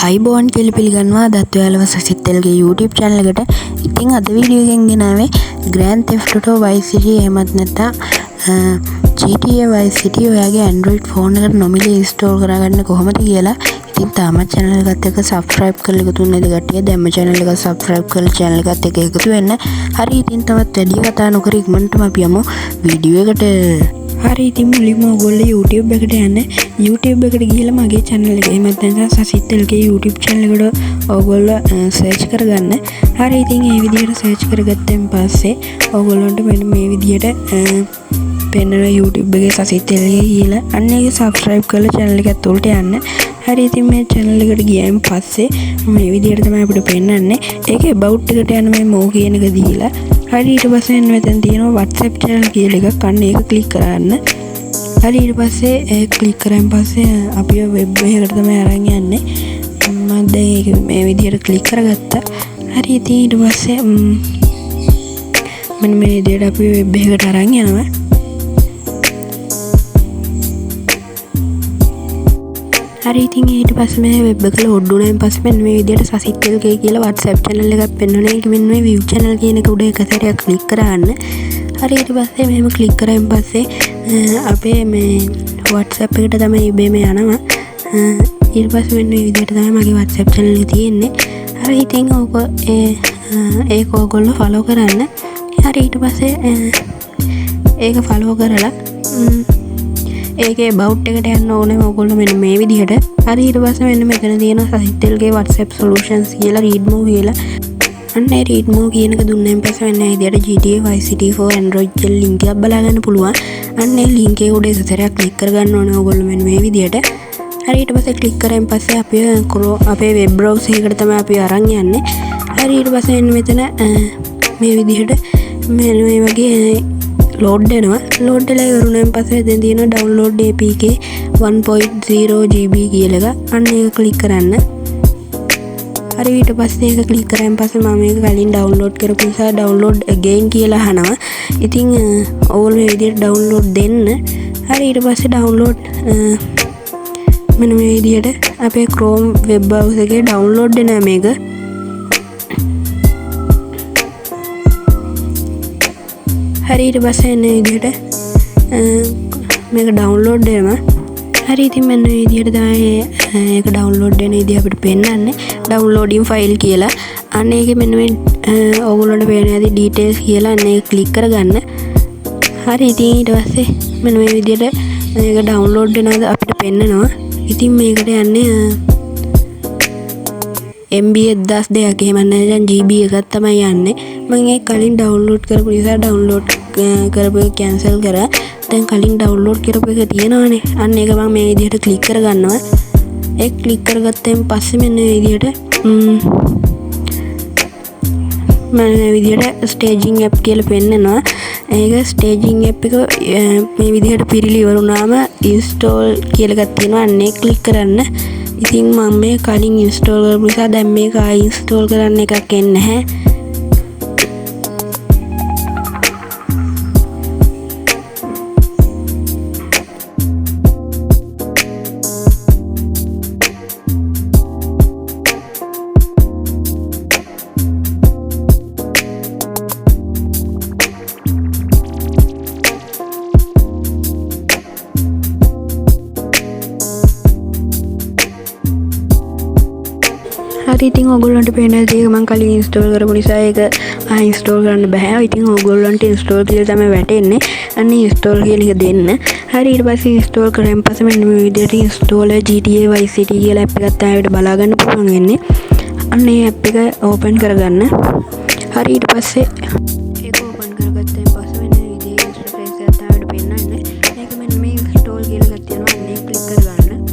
අයිබෝන් කියලා පිළිගන්නවා දත් ඔයාලව සසිත්තල්ගේ YouTube channel එකට. ඉතින් අද වීඩියෝ එකෙන් ගෙනාවේ Grand Theft Auto Vice City එහෙමත් නැත්නම් GTA Vice City ඔයාගේ Android phone එකට නොමිලේ install කරගන්න කොහොමද කියලා. ඉතින් තාමත් channel එකත් එක්ක subscribe කරලා එකතු වෙන්න කට්ටිය දැම්ම channel එක subscribe කරලා channel එකත් එක්ක එකතු වෙන්න. හරි ඉතින් තවත් වැඩි කතා නොකර ඉක්මනටම අපි යමු වීඩියෝ එකට. හරි ඉතින් මුලින්ම ඔයගොල්ලෝ YouTube එකට යන්න. YouTube එකට ගිහලා මගේ channel එක එහෙමත් නැත්නම් සසිත්තල්ගේ YouTube channel එකට ඔයගොල්ලෝ search කරගන්න. හරි ඉතින් මේ විදිහට search කරගත්තන් පස්සේ ඔයගොල්ලන්ට මෙන්න මේ විදිහට පෙන්නන YouTube එකේ සසිත්තල්ගේ කියලා අන්න ඒක subscribe කරලා channel එක ඇතුළට යන්න. හරි ඉතින් මේ channel එකට ගියායින් පස්සේ මේ විදිහට තමයි අපිට පෙන්නන්නේ. ඒකේ about එකට යන මේ මෝ කියන එක දීලා හරි ඊට පස්සේ මෙතන තියෙනවා WhatsApp channel කියලා එකක්. අන්න ඒක click කරන්න. හරි ඊට පස්සේ ඒක click කරාන් පස්සේ අපි web එකකට තමයි අරන් යන්නේ. මම දැන් ඒක මේ විදිහට click කරගත්තා. හරි ඉතින් ඊට පස්සේ මෙන්න මේ විදිහට අපි web එකකට අරන් යනවා. හරි ඉතින් ඊට පස්සේ මේ වෙබ් එක ලෝඩ් වුණාන් පස්සේ මෙන්න මේ විදිහට සසිත්තල්ගේ කියලා WhatsApp channel එකක් පෙන්වනවා. ඒක මෙන්න මේ view channel කියන එක උඩ එක සැරයක් click කරාන්න. හරි ඊට පස්සේ මෙහෙම click කරාන් පස්සේ අපේ මේ WhatsApp එකට තමයි ඉබේම යනවා. ඊට පස්සේ මෙන්න මේ විදිහට තමයි මගේ WhatsApp channel එක තියෙන්නේ. හරි ඉතින් ඕක ඒක ඔයගොල්ලෝ follow කරන්න. හරි ඊට පස්සේ ඒක follow කරලා ඒකේ about එකට යන්න ඕනේ ඔයගොල්ලෝ මෙන්න මේ විදිහට. හරි ඊට පස්සේ මෙන්න මෙතන තියෙනවා සසිත්තල්ගේ WhatsApp solutions කියලා read more කියලා. අන්න ඒ read more කියන එක දුන්නාන් පස්සේ මෙන්න මේ විදිහට GTA Vice City for Android කියලා link එකක් බලා ගන්න පුළුවන්. අන්න ඒ link එක උඩ සතරයක් click කරගන්න ඕනේ ඔයගොල්ලෝ මෙන්න මේ විදිහට. හරි ඊට පස්සේ click කරාන් පස්සේ අපි අපේ web browser එකට තමයි අපි අරන් යන්නේ. හරි ඊට පස්සේ මෙන්න මෙතන මේ විදිහට මෙන්න මේ වගේ load වෙනවා. load වෙලා ඉවරුණාන් පස්සේ දැන් තියෙනවා download APK 1.0 GB කියලා එක. අන්න ඒක click කරන්න. හරි ඊට පස්සේ ඒක click කරාන් පස්සේ මම මේක කලින් download කරපු නිසා download again කියලා අහනවා. ඉතින් ඕල් මේ විදිහට download දෙන්න. හරි ඊට පස්සේ download මෙන්න මේ විදිහට අපේ Chrome web browser එකේ download වෙනවා මේක. හරි ඊට පස්සේ එන විදිහට මේක download වෙනවා. හරි ඉතින් මෙන්න මේ විදිහට තමයි ඒක download වෙන විදිහ අපිට පෙන්නන්නේ downloading file කියලා. අන්න ඒකේ මෙන්න මේ ඔයගොල්ලන්ට පේන ඇති details කියලා අන්න ඒක click කරගන්න. හරි ඉතින් ඊට පස්සේ මෙන්න මේ විදිහට මේක download වෙනවාද අපිට පෙන්නනවා. ඉතින් මේකට යන්නේ MB 1002ක් එහෙම නැත්නම් GB එකක් තමයි යන්නේ. මම ඒක කලින් download කරපු නිසා download කරපු එක cancel කරා. දැන් කලින් download කරපු එක තියෙනවානේ. අන්න ඒක මම මේ විදිහට click කරගන්නවා. ඒක click කරගත්තෙන් පස්සේ මෙන්න මේ විදිහට මේ විදිහට staging app කියලා පෙන්නනවා. ඒක staging app එක මේ විදිහට පිරිලි ඉවරුනාම install කියලා එකක් තියෙනවා. අන්න ඒක click කරන්න. ඉතින් මම මේ කලින් install කරපු නිසා දැන් මේක ආයි install කරන්න එකක් එන්නේ නැහැ. හරි ඉතින් ඔයගොල්ලන්ට පේන දේ මම කලින් install කරපු නිසා ඒක install කරන්න බෑ. ඉතින් ඔයගොල්ලන්ට install කියලා තමයි වැටෙන්නේ. අන්න install කියලා එක දෙන්න. හරි ඊට පස්සේ install කරාන් පස්සේ මෙන්න මේ විදිහට installer GTA Vice City කියලා app එකක් තමයි අපිට බලා ගන්න පුළුවන් වෙන්නේ. අන්න ඒ app එක open කරගන්න. හරි ඊට පස්සේ ඒක open කරගත්තෙන් පස්සේ මෙන්න මේ විදිහේ interface එකක් තමයි අපිට පෙන්නන්නේ. ඒක මෙන්න මේ install කියලා එකක් තියෙනවා. අන්න ඒක click කරගන්න.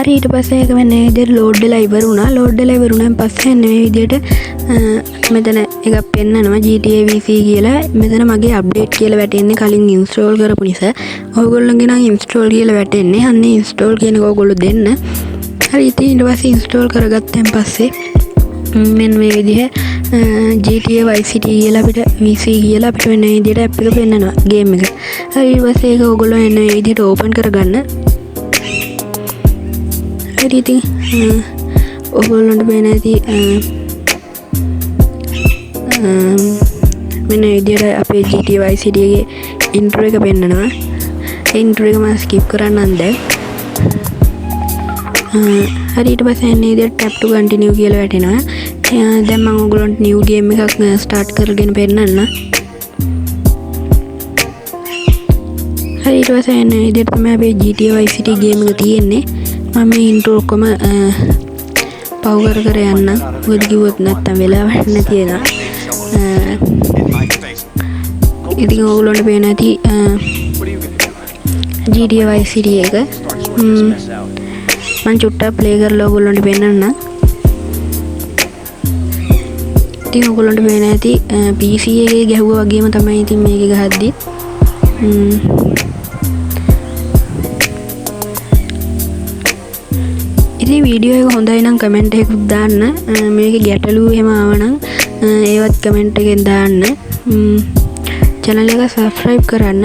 හරි ඊට පස්සේ ඒක මෙන්න මේ විදිහට ලෝඩ් වෙලා ඉවර වුණා. ලෝඩ් වෙලා ඉවර වුණාන් පස්සේ මෙන්න මේ විදිහට මෙතන එකක් පෙන්නනවා GTA VC කියලා. මෙතන මගේ අප්ඩේට් කියලා වැටෙන්නේ කලින් ඉන්ස්ටෝල් කරපු නිසා. ඔයගොල්ලෝගේ නම් ඉන්ස්ටෝල් කියලා වැටෙන්නේ. අන්න ඉන්ස්ටෝල් කියන එක ඔයගොල්ලෝ දෙන්න. හරි ඉතින් ඊට පස්සේ ඉන්ස්ටෝල් කරගත්තන් පස්සේ මෙන්න මේ විදිහ GTA Vice City කියලා අපිට VC කියලා අපිට මෙන්න මේ විදිහට ඇප් එක පෙන්නනවා ගේම් එක. හරි ඊට පස්සේ ඒක ඔයගොල්ලෝ එන්න මේ විදිහට ඕපන් කරගන්න. හරි ඉතින් ඔයගොල්ලන්ට පේන ඇති මෙන්න මේ විදිහට අපේ GTA Vice City එකේ ඉන්ට්‍රෝ එක පෙන්නනවා. ඒ ඉන්ට්‍රෝ එක මම ස්කිප් කරන්නම් දැන්. හරි ඊට පස්සේ එන්නේ විදිහට tap to continue කියලා වැටෙනවා. දැන් මම ඔයගොල්ලන්ට new game එකක් start කරගෙන පෙන්නන්න. හරි ඊට පස්සේ එන්නේ විදිහට තමයි අපේ GTA Vice City game එක තියෙන්නේ. මම මේ intro ඔක්කොම පව් කර යන්න. මොකද කිව්වොත් නැත්තම් වෙලාවක් නැති වෙනවා. ඉතින් ඔයගොල්ලන්ට පේන ඇති GTA Vice City එක මම චුට්ටක් ප්ලේ කරලා ඔයගොල්ලන්ට පෙන්නන්න. ඉතින් ඔයගොල්ලන්ට පේන ඇති PC එකේ ගැහුවා වගේම තමයි ඉතින් මේක ගහද්දි ඉතින් වීඩියෝ එක හොඳයි නම් කමෙන්ට් එකකුත් දාන්න. මේකේ ගැටලු එහෙම ආවනම් ඒවත් කමෙන්ට් එකෙන් දාන්න. channel එක subscribe කරන්න.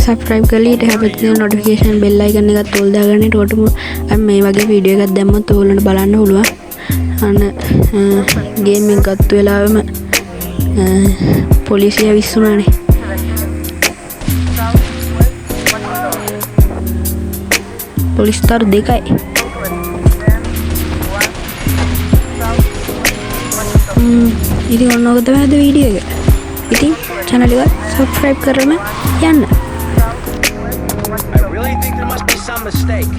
subscribe කරලා ඊට හැපෙත් තියෙන notification bell icon එකත් ඕල් දාගන්න. ඒකට මේ වගේ වීඩියෝ එකක් දැම්මොත් ඔයගොල්ලන්ට බලන්න පුළුවන්. අන්න ගේම් එක ගත්ත වෙලාවෙම පොලිසිය විශ්ුණානේ. පොලිස්තරු දෙකයි. ඉතින් ඔන්න ඔක තමයි අද වීඩියෝ එක. ඉතින් channel එක subscribe කරන්න යන්න. I really think there must be some mistake.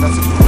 Message